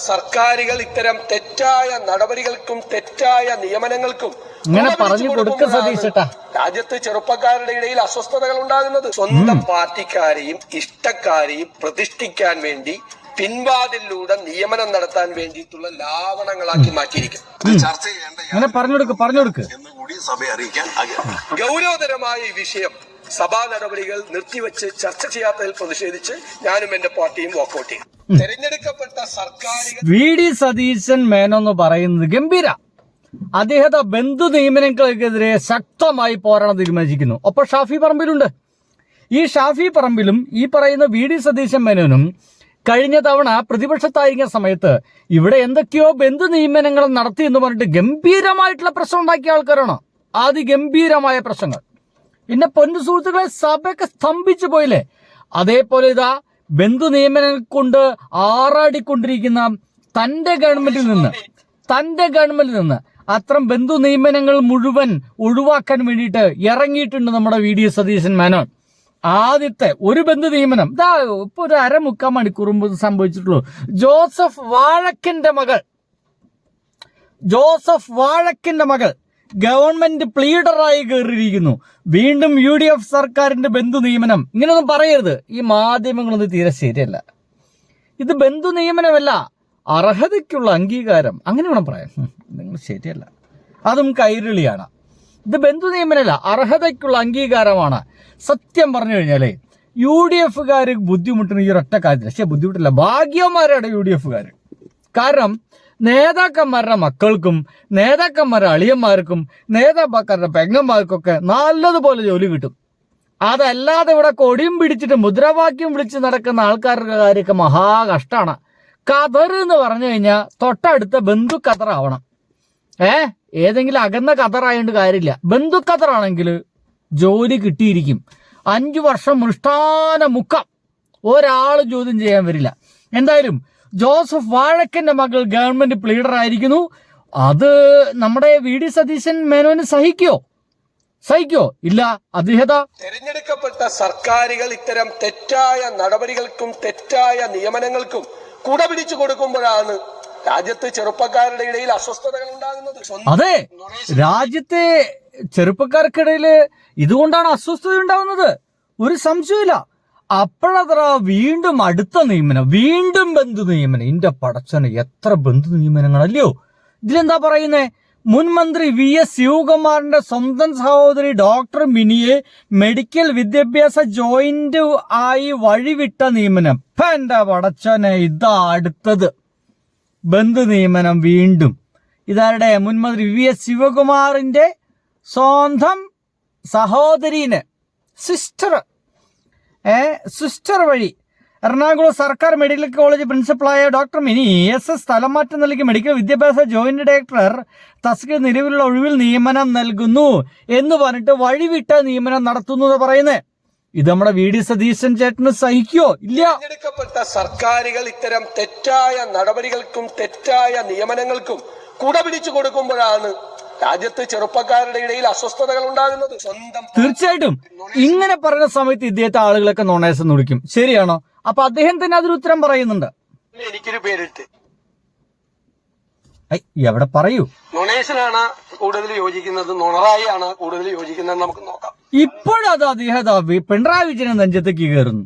സർക്കാരുകൾ ഇത്തരം തെറ്റായ നടപടികൾക്കും തെറ്റായ നിയമനങ്ങൾക്കും ഇങ്ങനെ പറഞ്ഞു കൊടുക്ക സതീശേട്ടാ. രാജ്യത്ത് ചെറുപ്പക്കാരുടെ ഇടയിൽ അസ്വസ്ഥതകൾ ഉണ്ടാകുന്നത് സ്വന്തം പാർട്ടിക്കാരെയും ഇഷ്ടക്കാരെയും പ്രതിഷ്ഠിക്കാൻ വേണ്ടി പിൻവാതിലൂടെ നിയമനം നടത്താൻ വേണ്ടിയിട്ടുള്ള ലാവണങ്ങളാക്കി മാറ്റിയിരിക്കും. ചർച്ച ചെയ്യേണ്ട പറഞ്ഞു എന്നുകൂടി സഭയെ അറിയിക്കാൻ ഗൗരവതരമായ ഈ വിഷയം സഭാ നടപടികൾ നിർത്തിവെച്ച് ചർച്ച ചെയ്യാത്തതിൽ പ്രതിഷേധിച്ച് ഞാനും എന്റെ പാർട്ടിയും വാക്കൌട്ട് ചെയ്യും. തെരഞ്ഞെടുക്കപ്പെട്ട സർക്കാരുകൾ വി.ഡി. സതീശൻ മേനോന്ന് പറയുന്നത് ഗംഭീര. അദ്ദേഹത്തെ ബന്ധു നിയമനങ്ങൾക്കെതിരെ ശക്തമായി പോരാടാൻ തീരുമാനിച്ചിരിക്കുന്നു. ഒപ്പം ഷാഫി പറമ്പിലുണ്ട്. ഈ ഷാഫി പറമ്പിലും ഈ പറയുന്ന വി.ഡി. സതീശൻ മേനോനും കഴിഞ്ഞ തവണ പ്രതിപക്ഷത്തായിരിക്കുന്ന സമയത്ത് ഇവിടെ എന്തൊക്കെയോ ബന്ധു നിയമനങ്ങൾ നടത്തി എന്ന് പറഞ്ഞിട്ട് ഗംഭീരമായിട്ടുള്ള പ്രശ്നം ഉണ്ടാക്കിയ ആൾക്കാരാണ്. അതിഗംഭീരമായ പ്രശ്നങ്ങൾ. പിന്നെ പൊന്നു സുഹൃത്തുക്കളെ, സഭയൊക്കെ സ്തംഭിച്ചു പോയില്ലേ. അതേപോലെ ഇതാ ബന്ധു നിയമനങ്ങൾ കൊണ്ട് ആറാടിക്കൊണ്ടിരിക്കുന്ന തന്റെ ഗവൺമെന്റിൽ നിന്ന് അത്തരം ബന്ധു നിയമനങ്ങൾ മുഴുവൻ ഒഴിവാക്കാൻ വേണ്ടിയിട്ട് ഇറങ്ങിയിട്ടുണ്ട് നമ്മുടെ വി.ഡി. സതീശൻ മേനോൻ. ആദ്യത്തെ ഒരു ബന്ധു നിയമനം ഇതാ ഇപ്പൊ ഒരു 1/4 മണിക്കൂർ മുമ്പ് സംഭവിച്ചിട്ടുള്ളൂ. ജോസഫ് വാഴക്കന്റെ മകൾ ഗവൺമെന്റ് പ്ലീഡറായി കയറിയിരിക്കുന്നു. വീണ്ടും UDF സർക്കാരിന്റെ ബന്ധു നിയമനം. ഇങ്ങനെയൊന്നും പറയരുത്. ഈ മാധ്യമങ്ങളൊന്നും തീരെ ശരിയല്ല. ഇത് ബന്ധു നിയമനമല്ല, അർഹതയ്ക്കുള്ള അംഗീകാരം. അങ്ങനെ വേണം പറയാൻ. നിങ്ങൾ ശരിയല്ല. അതും കൈരളിയാണ്. ഇത് ബന്ധു നിയമനമല്ല, അർഹതയ്ക്കുള്ള അംഗീകാരമാണ്. സത്യം പറഞ്ഞു കഴിഞ്ഞാലേ UDFകാർ ബുദ്ധിമുട്ടുന്ന ഈ ഒരൊറ്റ കാര്യത്തിൽ. പക്ഷെ ബുദ്ധിമുട്ടില്ല, ഭാഗ്യവന്മാരാണ് UDFകാർ. കാരണം നേതാക്കന്മാരുടെ മക്കൾക്കും നേതാക്കന്മാരുടെ അളിയന്മാർക്കും നേതാക്കന്മാരുടെ പെങ്ങന്മാർക്കൊക്കെ നല്ലതുപോലെ ജോലി കിട്ടും. അതല്ലാതെ ഇവിടെ കൊടിയും പിടിച്ചിട്ട് മുദ്രാവാക്യം വിളിച്ച് നടക്കുന്ന ആൾക്കാരുടെ കാര്യമൊക്കെ മഹാ കഷ്ടമാണ്. ഖദർ എന്ന് പറഞ്ഞു കഴിഞ്ഞാൽ തൊട്ടടുത്ത ബന്ധു ഖദറാവണം. ഏതെങ്കിലും അകന്ന ഖദറായതുകൊണ്ട് കാര്യമില്ല. ബന്ധു ഖദറാണെങ്കിൽ ജോലി കിട്ടിയിരിക്കും. 5 വർഷം മൃഷ്ടാന മുക്കം ഒരാൾ ചോദ്യം ചെയ്യാൻ വരില്ല. എന്തായാലും ജോസഫ് വാഴക്കന്റെ മകൾ ഗവൺമെന്റ് പ്ലീഡർ ആയിരിക്കുന്നു. അത് നമ്മുടെ വി.ഡി. സതീശൻ മേനോന് സഹിക്കോ ഇല്ല. അദ്ദേഹത്തെ തെരഞ്ഞെടുക്കപ്പെട്ട സർക്കാരുകൾ ഇത്തരം തെറ്റായ നടപടികൾക്കും തെറ്റായ നിയമനങ്ങൾക്കും കുടപിടിച്ചു കൊടുക്കുമ്പോഴാണ് രാജ്യത്ത് ചെറുപ്പക്കാരുടെ ഇടയിൽ അസ്വസ്ഥതകൾ ഉണ്ടാകുന്നത്. അതെ, രാജ്യത്തെ ചെറുപ്പക്കാർക്കിടയിൽ ഇതുകൊണ്ടാണ് അസ്വസ്ഥത ഉണ്ടാവുന്നത്. ഒരു സംശയമില്ല. അപ്പോഴത്ര വീണ്ടും അടുത്ത നിയമനം, വീണ്ടും ബന്ധു നിയമനം. ഇതിന്റെ പടച്ചനെ എത്ര ബന്ധു നിയമനങ്ങളല്ലയോ. ഇതിലെന്താ പറയുന്നേ? മുൻ മന്ത്രി V.S. ശിവകുമാറിന്റെ സ്വന്തം സഹോദരി ഡോക്ടർ മിനിയെ മെഡിക്കൽ വിദ്യാഭ്യാസ ജോയിന്റ് ആയി വഴിവിട്ട നിയമനം. എന്റെ പടച്ചനെ, ഇതാ അടുത്തത് ബന്ധു നിയമനം. വീണ്ടും ഇതാരുടെ? മുൻ മന്ത്രി V.S. ശിവകുമാറിന്റെ സ്വന്തം സഹോദരീന് സിസ്റ്റർ വഴി എറണാകുളം സർക്കാർ മെഡിക്കൽ കോളേജ് പ്രിൻസിപ്പളായ ഡോക്ടർ മിനി SS സ്ഥലമാറ്റം നൽകി മെഡിക്കൽ വിദ്യാഭ്യാസ ജോയിന്റ് ഡയറക്ടർ തസ്തിക നിലവിലുള്ള ഒഴിവിൽ നിയമനം നൽകുന്നു എന്ന് പറഞ്ഞിട്ട് വഴിവിട്ട നിയമനം നടത്തുന്നു എന്ന് പറയുന്നത്. ഇത് നമ്മുടെ വി.ഡി. സതീശൻ ചേട്ടന് സഹിക്കോ ഇല്ല. തെരഞ്ഞെടുക്കപ്പെട്ട സർക്കാരുകൾ ഇത്തരം തെറ്റായ നടപടികൾക്കും തെറ്റായ നിയമനങ്ങൾക്കും കുടപിടിച്ചു കൊടുക്കുമ്പോഴാണ് രാജ്യത്ത് ചെറുപ്പക്കാരുടെ ഇടയിൽ അസ്വസ്ഥതകൾ ഉണ്ടാകുന്നത്. തീർച്ചയായിട്ടും ഇങ്ങനെ പറയുന്ന സമയത്ത് ഇദ്ദേഹത്തെ ആളുകളൊക്കെ നൊണേസം വിളിക്കും. ശരിയാണോ? അപ്പൊ അദ്ദേഹം തന്നെ അതിന് ഉത്തരം പറയുന്നുണ്ട്. എനിക്കൊരു പേരിട്ട് എവിടെ പറയൂ. നൊണേഷനാണ് കൂടുതൽ യോജിക്കുന്നത്, നൊണറായിയാണ് കൂടുതൽ യോജിക്കുന്നത്, നമുക്ക് നോക്കാം. ഇപ്പോഴത് അദ്ദേഹം പിണറായി വിജയൻ നെഞ്ചത്തേക്ക് കയറുന്നു.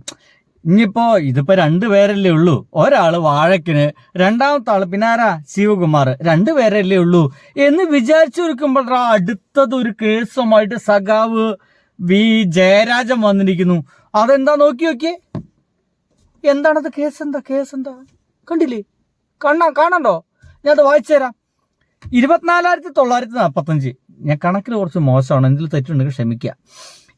ഇനിയിപ്പോ ഇതിപ്പോ 2 പേരല്ലേ ഉള്ളൂ. ഒരാള് വാഴക്കിന്, രണ്ടാമത്തെ ആള് പിന്നാരാ ശിവകുമാർ. 2 പേരല്ലേ ഉള്ളൂ എന്ന് വിചാരിച്ചിരിക്കുമ്പോഴാ അടുത്തതൊരു കേസുമായിട്ട് സഖാവ് V. ജയരാജൻ വന്നിരിക്കുന്നു. അതെന്താ നോക്കിയേ. എന്താണത്? കേസെന്താ കണ്ടില്ലേ? കാണണ്ടോ? ഞാൻ അത് വായിച്ചു തരാം. 24,945. ഞാൻ കണക്കിൽ കുറച്ച് മോശമാണ്, എന്തെങ്കിലും തെറ്റുണ്ടെങ്കിൽ ക്ഷമിക്കുക.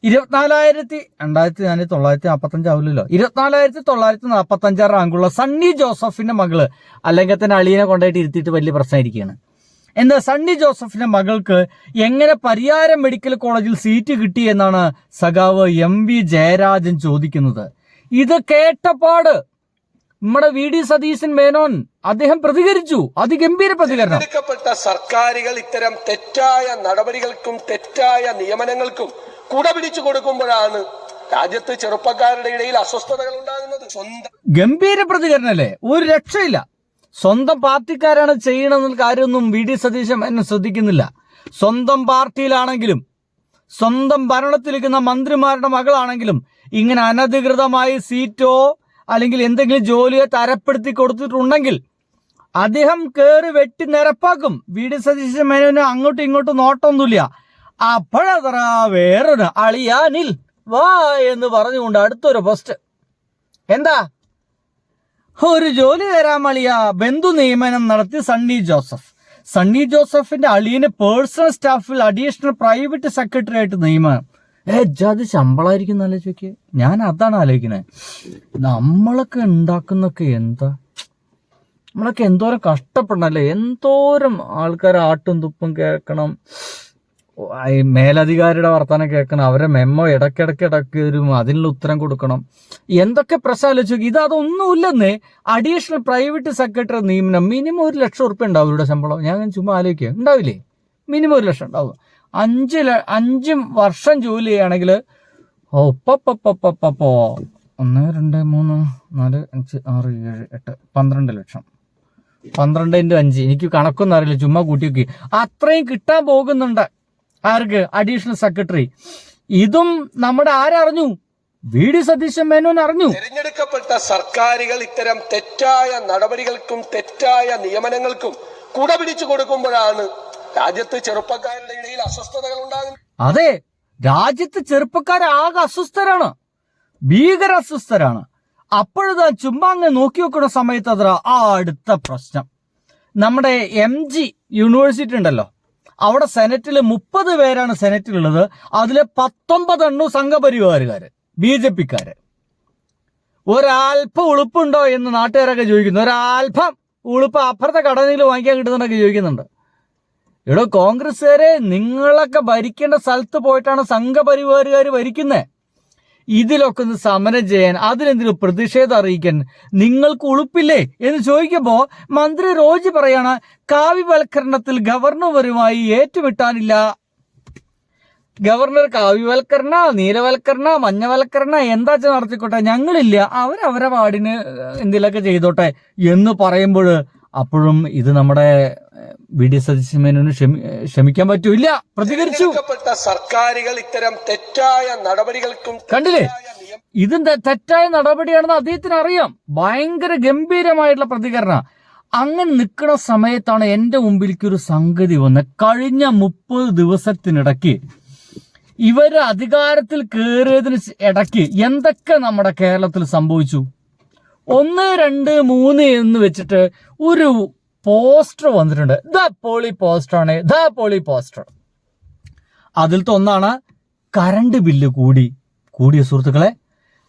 24,945 ആവില്ലല്ലോ. 24,946 റാങ്കുള്ള സണ്ണി ജോസഫിന്റെ മകള്, അല്ലെങ്കിൽ തന്നെ അളിയനെ കൊണ്ടായിട്ട് ഇരുത്തിയിട്ട് വലിയ പ്രശ്നമായിരിക്കുകയാണ്. എന്താ സണ്ണി ജോസഫിന്റെ മകൾക്ക് എങ്ങനെ പരിയാരം മെഡിക്കൽ കോളേജിൽ സീറ്റ് കിട്ടി എന്നാണ് സഖാവ് MV ജയരാജൻ ചോദിക്കുന്നത്. ഇത് കേട്ടപാട് നമ്മുടെ വി.ഡി. സതീശൻ മേനോൻ അദ്ദേഹം പ്രതികരിച്ചു. അതിഗംഭീര പ്രതികരണം. തെരഞ്ഞെടുക്കപ്പെട്ട സർക്കാരുകൾ ഇത്തരം തെറ്റായ നടപടികൾക്കും തെറ്റായ നിയമനങ്ങൾക്കും കുടപിടിച്ചു കൊടുക്കുമ്പോഴാണ് രാജ്യത്ത് ചെറുപ്പക്കാരുടെ ഇടയിൽ അസ്വസ്ഥതകൾ ഉണ്ടാകുന്നത്. ഗംഭീര പ്രതികരണല്ലേ, ഒരു രക്ഷയില്ല. സ്വന്തം പാർട്ടിക്കാരാണ് ചെയ്യണമെന്നുള്ള കാര്യമൊന്നും വി.ഡി. സതീശൻ എന്നെ ശ്രദ്ധിക്കുന്നില്ല. സ്വന്തം പാർട്ടിയിലാണെങ്കിലും സ്വന്തം ഭരണത്തിലിരിക്കുന്ന മന്ത്രിമാരുടെ മകളാണെങ്കിലും ഇങ്ങനെ അനധികൃതമായി സീറ്റോ അല്ലെങ്കിൽ എന്തെങ്കിലും ജോലിയോ തരപ്പെടുത്തി കൊടുത്തിട്ടുണ്ടെങ്കിൽ അദ്ദേഹം കയറി വെട്ടി നിരപ്പാക്കും. വി.ഡി. സതീശൻ മേനോന് അങ്ങോട്ടും ഇങ്ങോട്ടും നോട്ടൊന്നുമില്ല. അപ്പോഴത്ര വേറൊരു അളിയാനിൽ വാ എന്ന് പറഞ്ഞുകൊണ്ട് അടുത്തൊരു പോസ്റ്റ്. എന്താ, ഒരു ജോലി തരാൻ അളിയ, ബന്ധു നിയമനം നടത്തി സണ്ണി ജോസഫിന്റെ അളിയന് പേഴ്സണൽ സ്റ്റാഫിൽ അഡീഷണൽ പ്രൈവറ്റ് സെക്രട്ടറി ആയിട്ട് നിയമനം. അത് ശമ്പളമായിരിക്കും നല്ല ചോദിക്കുക. ഞാൻ അതാണ് ആലോചിക്കുന്നത്. നമ്മളൊക്കെ ഉണ്ടാക്കുന്നൊക്കെ എന്താ, നമ്മളൊക്കെ എന്തോരം കഷ്ടപ്പെടണല്ലേ, എന്തോരം ആൾക്കാർ ആട്ടും തുപ്പും കേൾക്കണം, മേലധികാരിയുടെ വർത്തമാനം കേൾക്കണം, അവരെ മെമ്മോ ഇടയ്ക്കിടയ്ക്ക് വരും, അതിനുള്ള ഉത്തരം കൊടുക്കണം, എന്തൊക്കെ പ്രശ്നം ആലോചിച്ചു. ഇതൊന്നുമില്ലെന്നേ. അഡീഷണൽ പ്രൈവറ്റ് സെക്രട്ടറി നിയമനം മിനിമം 1 ലക്ഷം ഉറുപ്പ്യ ഉണ്ടാവും ഇവരുടെ ശമ്പളം. ഞാൻ ചുമ്മാ ആലോചിക്കുക, ഉണ്ടാവില്ലേ? മിനിമം 1 ലക്ഷം ഉണ്ടാവും. 5 വർഷം ജോലി ചെയ്യുകയാണെങ്കിൽ 1 2 3 4 5 6 7 8 12 ലക്ഷം. 12 × 5 എനിക്ക് കണക്കൊന്നും അറിയില്ല, ചുമ്മാ കൂട്ടി നോക്കി. അത്രയും കിട്ടാൻ പോകുന്നുണ്ട്. ആർക്ക്? Additional secretary. ഇതും നമ്മുടെ ആരറിഞ്ഞു? വി.ഡി. സതീശൻ മേനോൻ അറിഞ്ഞു. തെരഞ്ഞെടുക്കപ്പെട്ട സർക്കാരുകൾ ഇത്തരം തെറ്റായ നടപടികൾക്കും തെറ്റായ നിയമനങ്ങൾക്കും കുടപിടിച്ചു കൊടുക്കുമ്പോഴാണ് രാജ്യത്ത് ചെറുപ്പക്കാരുടെ ഇടയിൽ അസ്വസ്ഥതകൾ ഉണ്ടാകുന്നത്. അതെ, രാജ്യത്ത് ചെറുപ്പക്കാരാകെ അസ്വസ്ഥരാണ്, ഭീകര അസ്വസ്ഥരാണ്. അപ്പോഴതാ ചുമ്മാ അങ്ങ് നോക്കി വെക്കുന്ന സമയത്ത് അത്ര അടുത്ത പ്രശ്നം. നമ്മുടെ MG യൂണിവേഴ്സിറ്റി ഉണ്ടല്ലോ, അവിടെ സെനറ്റിൽ 30 പേരാണ് സെനറ്റിലുള്ളത്. അതിലെ 19 സംഘപരിവാറുകാര്, BJP-ക്കാര്. ഒരൽപ്പം ഉളുപ്പുണ്ടോ എന്ന് നാട്ടുകാരൊക്കെ ചോദിക്കുന്നു. ഒരൽപ്പം ഉളുപ്പ് അപ്പുറത്തെ കടനിൽ വാങ്ങിക്കാൻ കിട്ടുന്നുണ്ടൊക്കെ ചോദിക്കുന്നുണ്ട്. ഇവിടെ കോൺഗ്രസ്സുകാരെ, നിങ്ങളൊക്കെ ഭരിക്കേണ്ട സ്ഥലത്ത് പോയിട്ടാണ് സംഘപരിവാറുകാർ ഭരിക്കുന്നത്. ഇതിലൊക്കെ ഒന്ന് സമരം ചെയ്യാൻ, അതിനെന്തെങ്കിലും പ്രതിഷേധം അറിയിക്കാൻ നിങ്ങൾക്ക് ഉളുപ്പില്ലേ എന്ന് ചോദിക്കുമ്പോൾ മന്ത്രി റോജി പറയാണ്, കാവ്യവൽക്കരണത്തിൽ ഗവർണറുമായി ഏറ്റുമുട്ടാനില്ല. ഗവർണർ കാവ്യവൽക്കരണ, നീലവൽക്കരണ, മഞ്ഞവൽക്കരണ എന്താ നടത്തിക്കോട്ടെ, ഞങ്ങളില്ല, അവരവരെ പാടിന് എന്തെങ്കിലുമൊക്കെ ചെയ്തോട്ടെ എന്ന് പറയുമ്പോൾ അപ്പോഴും ഇത് നമ്മുടെ വി.ഡി. സതീശൻ മേനോന് ക്ഷമിക്കാൻ പറ്റൂല. പ്രതികരിച്ചു. സർക്കാരുകൾ ഇത്തരം തെറ്റായ നടപടികൾക്കും കണ്ടില്ലേ, ഇതിന്റെ തെറ്റായ നടപടിയാണെന്ന് അദ്ദേഹത്തിന് അറിയാം. ഭയങ്കര ഗംഭീരമായിട്ടുള്ള പ്രതികരണം. അങ്ങനെ നിൽക്കുന്ന സമയത്താണ് എന്റെ മുമ്പിലേക്ക് ഒരു സംഗതി വന്നത്. കഴിഞ്ഞ 30 ദിവസത്തിനിടയ്ക്ക് ഇവര് അധികാരത്തിൽ കയറിയതിന് ഇടയ്ക്ക് എന്തൊക്കെ നമ്മുടെ കേരളത്തിൽ സംഭവിച്ചു. 1 2 3 എന്ന് വെച്ചിട്ട് ഒരു പോസ്റ്റർ വന്നിട്ടുണ്ട്. Poly poster. അതിലത്തെ ഒന്നാണ് കറണ്ട് ബില്ല് കൂടിയ സുഹൃത്തുക്കളെ,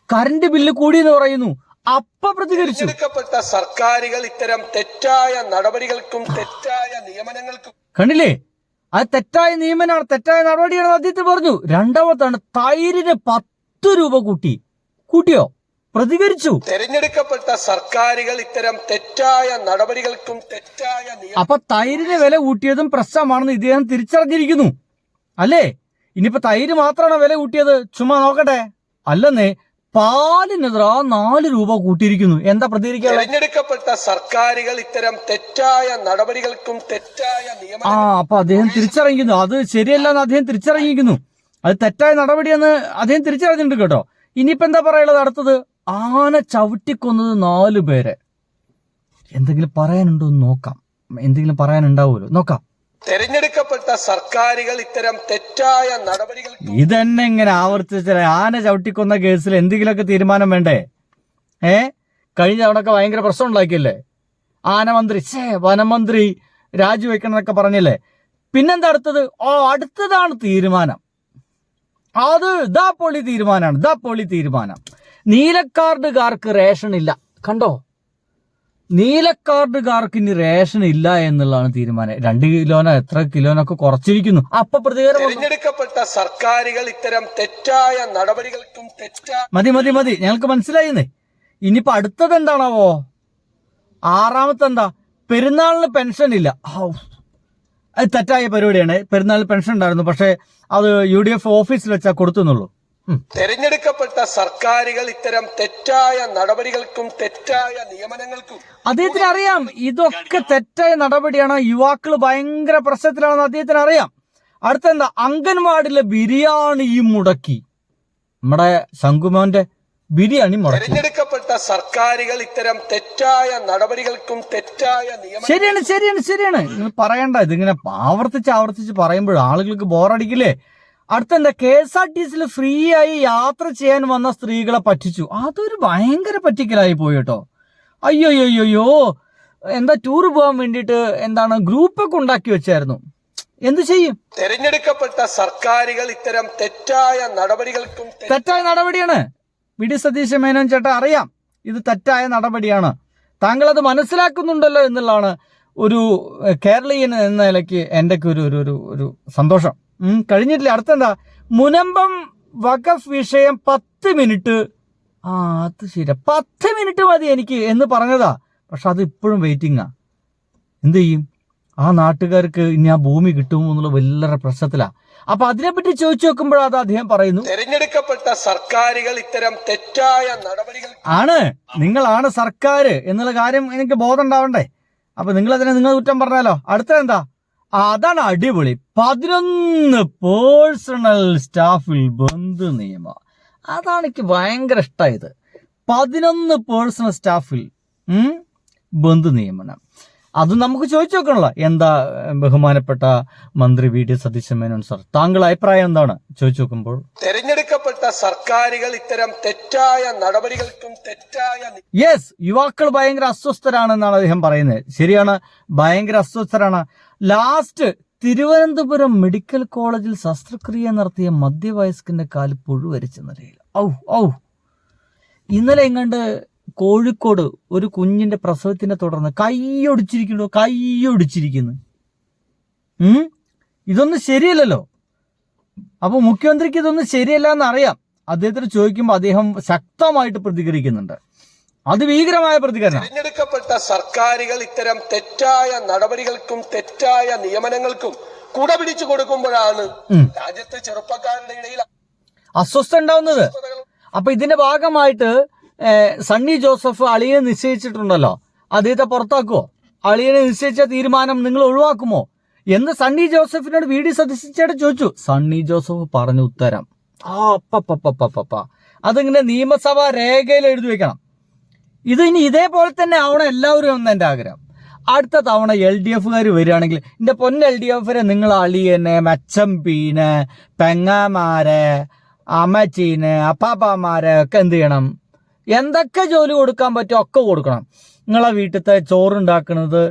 കറണ്ട് ബില്ല് കൂടി എന്ന് പറയുന്നു. അപ്പ പ്രതികരിച്ചു. തെരഞ്ഞെടുക്കപ്പെട്ട സർക്കാരുകൾ ഇത്തരം തെറ്റായ നടപടികൾക്കും തെറ്റായ നിയമനങ്ങൾക്കും. കണ്ടില്ലേ, അത് തെറ്റായ നിയമനമാണ്, തെറ്റായ നടപടിയാണെന്ന് അദ്ദേഹത്തെ പറഞ്ഞു. രണ്ടാമത്താണ് തൈരിന് 10 രൂപ കൂട്ടിയോ? പ്രതികരിച്ചു. തെരഞ്ഞെടുക്കപ്പെട്ട സർക്കാരുകൾ ഇത്തരം തെറ്റായ നടപടികൾക്കും തെറ്റായ അപ്പൊ തൈരിന് വില കൂട്ടിയതും പ്രശ്നമാണെന്ന് ഇദ്ദേഹം തിരിച്ചറിഞ്ഞിരിക്കുന്നു അല്ലേ? ഇനിയിപ്പോ തൈര് മാത്രമാണോ വില കൂട്ടിയത്? ചുമ്മാ നോക്കട്ടെ. അല്ലെന്നേ, പാലിനെതിരാ 4 രൂപ കൂട്ടിയിരിക്കുന്നു. എന്താ പ്രതികരിക്കുക? തെരഞ്ഞെടുക്കപ്പെട്ട സർക്കാരുകൾ ഇത്തരം തെറ്റായ നടപടികൾക്കും തെറ്റായ അപ്പൊ അദ്ദേഹം തിരിച്ചറിയിക്കുന്നു. അത് ശരിയല്ലെന്ന് അദ്ദേഹം തിരിച്ചറിയിക്കുന്നു. അത് തെറ്റായ നടപടിയെന്ന് അദ്ദേഹം തിരിച്ചറിഞ്ഞിട്ടുണ്ട് കേട്ടോ. ഇനിയിപ്പോ എന്താ പറയുള്ളത്? അടുത്തത്, ആന ചവിട്ടിക്കൊന്നത് 4 പേരെ. എന്തെങ്കിലും പറയാനുണ്ടോ എന്ന് നോക്കാം. എന്തെങ്കിലും പറയാനുണ്ടാവുമല്ലോ, നോക്കാം. തെരഞ്ഞെടുക്കപ്പെട്ട സർക്കാരുകൾ ഇത്തരം തെറ്റായ നടപടികൾ. ഇതന്നെ ഇങ്ങനെ ആവർത്തിച്ചാൽ ആന ചവിട്ടിക്കൊന്ന കേസിൽ എന്തെങ്കിലുമൊക്കെ തീരുമാനം വേണ്ടേ? കഴിഞ്ഞ തവണയൊക്കെ ഭയങ്കര പ്രശ്നം ഉണ്ടാക്കിയല്ലേ? ആനമന്ത്രി വനമന്ത്രി രാജിവെക്കണം എന്നൊക്കെ പറഞ്ഞില്ലേ? പിന്നെന്താ അടുത്തത്? അടുത്തതാണ് തീരുമാനം. അത് പൊളി തീരുമാനം. നീലക്കാർഡുകാർക്ക് റേഷൻ ഇല്ല. കണ്ടോ, നീലക്കാർഡുകാർക്ക് ഇനി റേഷൻ ഇല്ല എന്നുള്ളതാണ് തീരുമാനം. 2 കിലോനോ എത്ര കിലോനൊക്കെ കുറച്ചിരിക്കുന്നു. അപ്പൊ പ്രതികരണം, തെരഞ്ഞെടുക്കപ്പെട്ട സർക്കാരുകൾ ഇത്തരം തെറ്റായ നടപടികൾക്കും മതി ഞങ്ങൾക്ക് മനസ്സിലായിന്നേ. ഇനിയിപ്പോ അടുത്തത് എന്താണാവോ? 6ാമത്തെ എന്താ? പെരുന്നാളിന് പെൻഷൻ ഇല്ല. അത് തെറ്റായ പരിപാടിയാണ്. പെരുന്നാളിന് പെൻഷൻ ഉണ്ടായിരുന്നു, പക്ഷെ അത് UDF ഓഫീസിൽ വെച്ചാൽ കൊടുത്തുന്നുള്ളൂ. തെരഞ്ഞെടുക്കപ്പെട്ട സർക്കാരുകൾ ഇത്തരം തെറ്റായ നടപടികൾക്കും തെറ്റായ നിയമനങ്ങൾക്കും അദ്ദേഹത്തിന് അറിയാം ഇതൊക്കെ തെറ്റായ നടപടിയാണ്, യുവാക്കൾ ഭയങ്കര പ്രശ്നത്തിലാണെന്ന് അദ്ദേഹത്തിന് അറിയാം. അടുത്തെന്താ, അംഗൻവാടിയിലെ ബിരിയാണിയും മുടക്കി. നമ്മുടെ ശംഖുമോന്റെ ബിരിയാണി മുടക്കി. തെരഞ്ഞെടുക്കപ്പെട്ട സർക്കാരുകൾ ഇത്തരം തെറ്റായ നടപടികൾക്കും തെറ്റായ ശരിയാണ് നിങ്ങൾ പറയണ്ട. ഇതിങ്ങനെ ആവർത്തിച്ച് പറയുമ്പോൾ ആളുകൾക്ക് ബോറടിക്കില്ലേ? അടുത്തെന്താ, KSRTCയിൽ ഫ്രീ ആയി യാത്ര ചെയ്യാൻ വന്ന സ്ത്രീകളെ പറ്റിച്ചു. അതൊരു ഭയങ്കര പറ്റിക്കലായി പോയി കേട്ടോ. അയ്യോ എന്താ ടൂർ പോകാൻ വേണ്ടിയിട്ട് എന്താണ് ഗ്രൂപ്പൊക്കെ ഉണ്ടാക്കി വെച്ചായിരുന്നു. എന്ത് ചെയ്യും? തെരഞ്ഞെടുക്കപ്പെട്ട സർക്കാരുകൾ ഇത്തരം തെറ്റായ നടപടിയാണ്. വി.ഡി. സതീശ മേനോൻ ചേട്ടാ അറിയാം ഇത് തെറ്റായ നടപടിയാണ്. താങ്കൾ അത് മനസ്സിലാക്കുന്നുണ്ടല്ലോ എന്നുള്ളതാണ് ഒരു കേരളീയൻ എന്ന നിലയ്ക്ക് എൻ്റെ ഒരു സന്തോഷം. കഴിഞ്ഞിട്ടില്ല. അടുത്തെന്താ, മുനമ്പം വഖഫ് വിഷയം 10 മിനിറ്റ്. അത് ശരി, 10 മിനിറ്റ് മതി എനിക്ക് എന്ന് പറഞ്ഞതാ. പക്ഷെ അത് ഇപ്പോഴും വെയിറ്റിംഗാ. എന്ത് ചെയ്യും? ആ നാട്ടുകാർക്ക് ഇനി ആ ഭൂമി കിട്ടുമോ എന്നുള്ള വലിയ പ്രശ്നത്തിലാ. അപ്പൊ അതിനെപ്പറ്റി ചോദിച്ചു നോക്കുമ്പോൾ അത് അദ്ദേഹം പറയുന്നു, തെരഞ്ഞെടുക്കപ്പെട്ട സർക്കാരുകൾ ഇത്തരം തെറ്റായ നടപടികൾ നിങ്ങളാണ് സർക്കാർ എന്നുള്ള കാര്യം എനിക്ക് ബോധം ഉണ്ടാവണ്ടേ. അപ്പൊ നിങ്ങൾ കുറ്റം പറഞ്ഞാലോ. അടുത്തതെന്താ, അതാണ് അടിപൊളി. 11 പേഴ്സണൽ സ്റ്റാഫിൽ ബന്ധു നിയമം. അതാണ് എനിക്ക് ഭയങ്കര ഇഷ്ടമായത്. 11 പേഴ്സണൽ സ്റ്റാഫിൽ ബന്ധു നിയമനം. അത് നമുക്ക് ചോദിച്ചു നോക്കണല്ലോ. എന്താ ബഹുമാനപ്പെട്ട മന്ത്രി വി.ഡി. സതീശൻ മേനോൻ സാർ, താങ്കളുടെ അഭിപ്രായം എന്താണ് ചോദിച്ചു നോക്കുമ്പോൾ? തെരഞ്ഞെടുക്കപ്പെട്ട സർക്കാരുകൾ ഇത്തരം തെറ്റായ നടപടികൾക്കും യുവാക്കൾ ഭയങ്കര അസ്വസ്ഥരാണെന്നാണ് അദ്ദേഹം പറയുന്നത്. ശരിയാണ്, ഭയങ്കര അസ്വസ്ഥരാണ്. ലാസ്റ്റ് തിരുവനന്തപുരം മെഡിക്കൽ കോളേജിൽ ശസ്ത്രക്രിയ നടത്തിയ മധ്യവയസ്കന്റെ കാല് പുഴുവരിച്ച നിലയിൽ. ഇന്നലെ എങ്ങാണ്ട് കോഴിക്കോട് ഒരു കുഞ്ഞിന്റെ പ്രസവത്തിനെ തുടർന്ന് കൈയൊടിച്ചിരിക്കുന്നു. ഇതൊന്നും ശരിയല്ലല്ലോ. അപ്പൊ മുഖ്യമന്ത്രിക്ക് ഇതൊന്നും ശരിയല്ല എന്നറിയാം. അദ്ദേഹത്തിന് ചോദിക്കുമ്പോൾ അദ്ദേഹം ശക്തമായിട്ട് പ്രതികരിക്കുന്നുണ്ട്. അതിഭീകരമായ പ്രതികരണം. തെരഞ്ഞെടുക്കപ്പെട്ട സർക്കാരുകൾ ഇത്തരം തെറ്റായ നടപടികൾക്കും തെറ്റായ നിയമനങ്ങൾക്കും കുട പിടിച്ചു കൊടുക്കുമ്പോഴാണ് രാജ്യത്തെ ചെറുപ്പക്കാരുടെ ഇടയിൽ അസ്വസ്ഥ ഉണ്ടാവുന്നത്. അപ്പൊ ഇതിന്റെ ഭാഗമായിട്ട് സണ്ണി ജോസഫ് അളിയനെ നിശ്ചയിച്ചിട്ടുണ്ടല്ലോ, അദ്ദേഹത്തെ പുറത്താക്കുമോ? അളിയനെ നിശ്ചയിച്ച തീരുമാനം നിങ്ങൾ ഒഴിവാക്കുമോ എന്ന് സണ്ണി ജോസഫിനോട് വി.ഡി. സതീശൻ ചേട്ടൻ ചോദിച്ചു. സണ്ണി ജോസഫ് പറഞ്ഞ ഉത്തരം അതിങ്ങനെ നിയമസഭാ രേഖയിൽ എഴുതി വെക്കണം. ഇത് ഇനി ഇതേപോലെ തന്നെ ആവണം എല്ലാവരും എന്ന് എൻ്റെ ആഗ്രഹം. അടുത്ത തവണ LDFകാർ വരികയാണെങ്കിൽ, എൻ്റെ പൊന്ന LDFരെ, നിങ്ങൾ അളിയനെ, മച്ചമ്പീനെ, പെങ്ങാമാരെ, അമ്മച്ചീനെ, അപ്പാപ്പാമാരെ ഒക്കെ എന്ത് ചെയ്യണം? എന്തൊക്കെ ജോലി കൊടുക്കാൻ പറ്റുമോ ഒക്കെ കൊടുക്കണം. നിങ്ങളെ വീട്ടിലത്തെ ചോറുണ്ടാക്കുന്നത്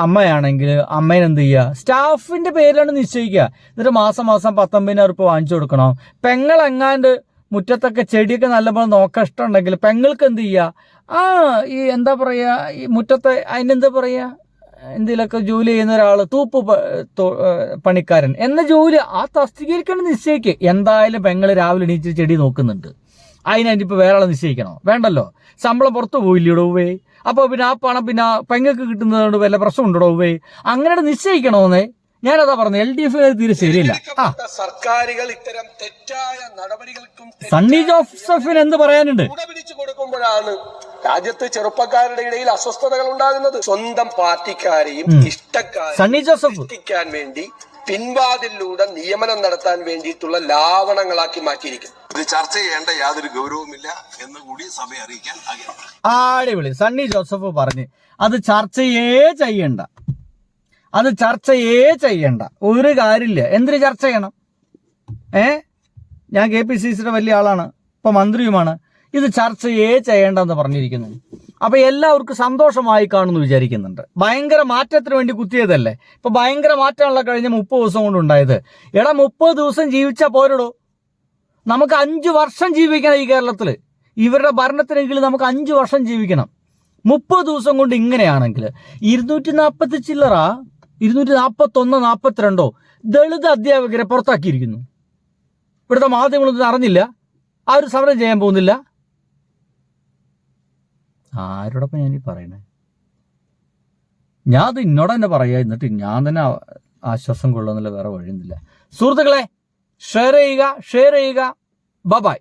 അമ്മയാണെങ്കിൽ അമ്മേനെന്ത് ചെയ്യുക? സ്റ്റാഫിന്റെ പേരിലാണ് നിശ്ചയിക്കുക. എന്നിട്ട് മാസം 19,000 രൂപ വാങ്ങിച്ചു കൊടുക്കണം. പെങ്ങളെങ്ങാണ്ട് മുറ്റത്തൊക്കെ ചെടിയൊക്കെ നല്ലപോലെ നോക്കാൻ ഇഷ്ടമുണ്ടെങ്കിൽ പെങ്ങൾക്ക് എന്ത് ചെയ്യുക? ഈ എന്താ പറയുക, ഈ മുറ്റത്തെ അതിനെന്താ പറയുക, എന്തെങ്കിലുമൊക്കെ ജോലി ചെയ്യുന്ന ഒരാൾ, തൂപ്പ് പണിക്കാരൻ എന്ന ജോലി ആ തസ്തികരിക്കണം നിശ്ചയിക്കുക. എന്തായാലും പെങ്ങൾ രാവിലെ എണീച്ച് ചെടി നോക്കുന്നുണ്ട്, അതിനിപ്പോൾ വേറെ ആളെ നിശ്ചയിക്കണോ? വേണ്ടല്ലോ. ശമ്പളം പുറത്തു പോയില്ലടോവേ. അപ്പോൾ പിന്നെ ആ പണം പിന്നെ പെങ്ങൾക്ക് കിട്ടുന്നതുകൊണ്ട് വല്ല പ്രശ്നം ഉണ്ടോവേ? അങ്ങനെ നിശ്ചയിക്കണോന്നേ. ഞാനതാ പറഞ്ഞു, LDF തീരെ ശരിയില്ല. സർക്കാരുകൾ ഇത്തരം തെറ്റായ നടപടികൾക്കും സണ്ണി ജോസഫിന് എന്ത് പറയാനുണ്ട്? പിടിച്ചു കൊടുക്കുമ്പോഴാണ് രാജ്യത്തെ ചെറുപ്പക്കാരുടെ ഇടയിൽ അസ്വസ്ഥതകൾ ഉണ്ടാകുന്നത്. സ്വന്തം പാർട്ടിക്കാരെയും ഇഷ്ടക്കാരെയും സണ്ണി ജോസഫ് വേണ്ടി പിൻവാതിലൂടെ നിയമനം നടത്താൻ വേണ്ടിയിട്ടുള്ള ലാവണങ്ങളാക്കി മാറ്റിയിരിക്കുന്നു. ഇത് ചർച്ച ചെയ്യേണ്ട യാതൊരു ഗൗരവമില്ല എന്ന് കൂടി സഭയെ അറിയിക്കാൻ ആഗ്രഹിക്കുന്നു. അടിപൊളി. സണ്ണി ജോസഫ് പറഞ്ഞു അത് ചർച്ചയേ ചെയ്യണ്ട, ഒരു കാര്യമില്ല. എന്തിനു ചർച്ച ചെയ്യണം? ഞാൻ KPCCയുടെ വലിയ ആളാണ്, ഇപ്പൊ മന്ത്രിയുമാണ്. ഇത് ചർച്ചയേ ചെയ്യേണ്ടെന്ന് പറഞ്ഞിരിക്കുന്നു. അപ്പൊ എല്ലാവർക്കും സന്തോഷമായി കാണുമെന്ന് വിചാരിക്കുന്നുണ്ട്. ഭയങ്കര മാറ്റത്തിന് വേണ്ടി കുത്തിയതല്ലേ. ഇപ്പൊ ഭയങ്കര മാറ്റമുള്ള കഴിഞ്ഞ 30 ദിവസം കൊണ്ടുണ്ടായത്. 30 ദിവസം ജീവിച്ചാൽ പോരടോ. നമുക്ക് 5 വർഷം ജീവിക്കണം ഈ കേരളത്തില്. ഇവരുടെ ഭരണത്തിനെങ്കിലും നമുക്ക് 5 വർഷം ജീവിക്കണം. 30 ദിവസം കൊണ്ട് ഇങ്ങനെയാണെങ്കിൽ 240 ചില്ലറ 241 42 ദളിത് അധ്യാപകരെ പുറത്താക്കിയിരിക്കുന്നു. ഇവിടുത്തെ മാധ്യമങ്ങളൊന്നും അറിഞ്ഞില്ല. ആരും സമരം ചെയ്യാൻ പോകുന്നില്ല. ആരോടൊപ്പം ഞാനീ പറയണേ? ഞാൻ അത് ഇന്നോട് തന്നെ പറയാ, എന്നിട്ട് ഞാൻ തന്നെ ആശ്വാസം കൊള്ളുന്നില്ല, വേറെ വഴിയൊന്നുമില്ല. സുഹൃത്തുക്കളെ, ഷെയർ ചെയ്യുക. ബൈ.